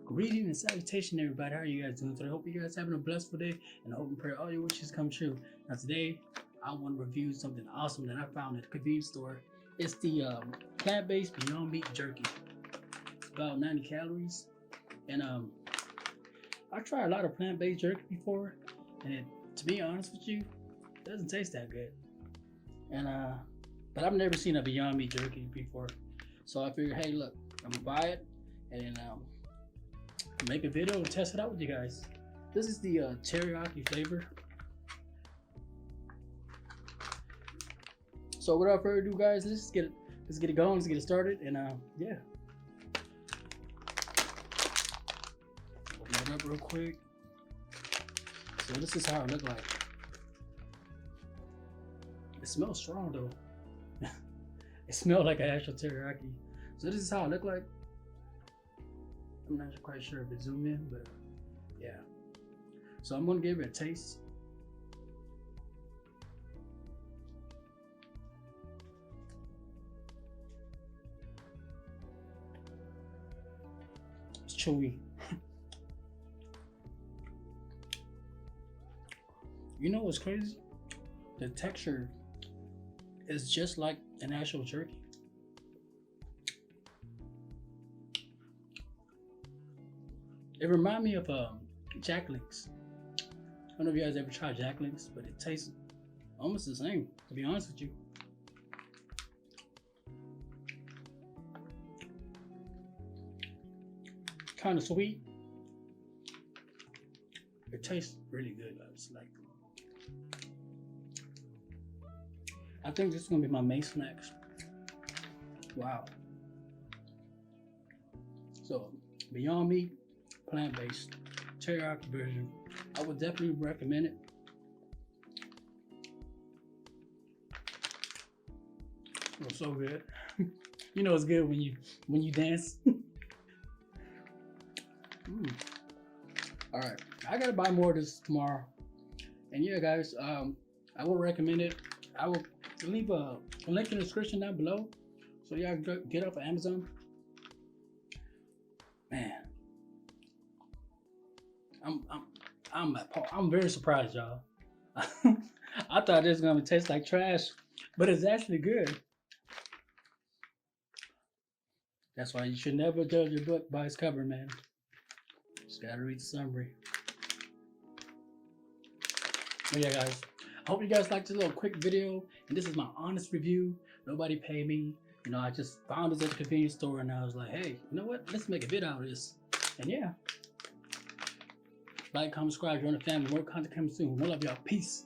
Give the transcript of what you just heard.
Greeting and salutation, everybody. How are you guys doing today? I hope you guys having a blessed day, and I hope and pray all your wishes come true. Now today, I want to review something awesome that I found at the convenience store. It's the plant-based Beyond Meat Jerky. It's about 90 calories, and I tried a lot of plant-based jerky before, and to be honest with you, it doesn't taste that good. And but I've never seen a Beyond Meat Jerky before, so I figured, hey, look, I'm gonna buy it, and make a video and test it out with you guys. This is the teriyaki flavor. So without further ado, guys, let's get it going. Let's get it started, and yeah. Open it up real quick. So this is how it looks like. It smells strong though. It smells like an actual teriyaki. So this is how it looks like. I'm not quite sure if it zoomed in, but yeah. So I'm gonna give it a taste. It's chewy. You know what's crazy? The texture is just like an actual jerky. It reminds me of Jack Links. I don't know if you guys ever tried Jack Links, but it tastes almost the same, to be honest with you. Kind of sweet. It tastes really good, guys. Like, I think this is gonna be my main snacks. Wow. So, Beyond Meat, plant-based teriyaki version. I would definitely recommend it. It was so good. You know it's good when you dance. All right, I gotta buy more of this tomorrow. And yeah, guys, I will recommend it. I will leave a link in the description down below, so y'all get off of Amazon. Man. I'm very surprised, y'all. I thought this was gonna taste like trash, but it's actually good. That's why you should never judge a book by its cover, man. Just gotta read the summary. But yeah, guys, I hope you guys liked this little quick video, and this is my honest review. Nobody paid me. You know, I just found this at the convenience store, and I was like, hey, you know what? Let's make a video out of this. And yeah. Like, comment, subscribe, join the family. More content coming soon. I love y'all. Peace.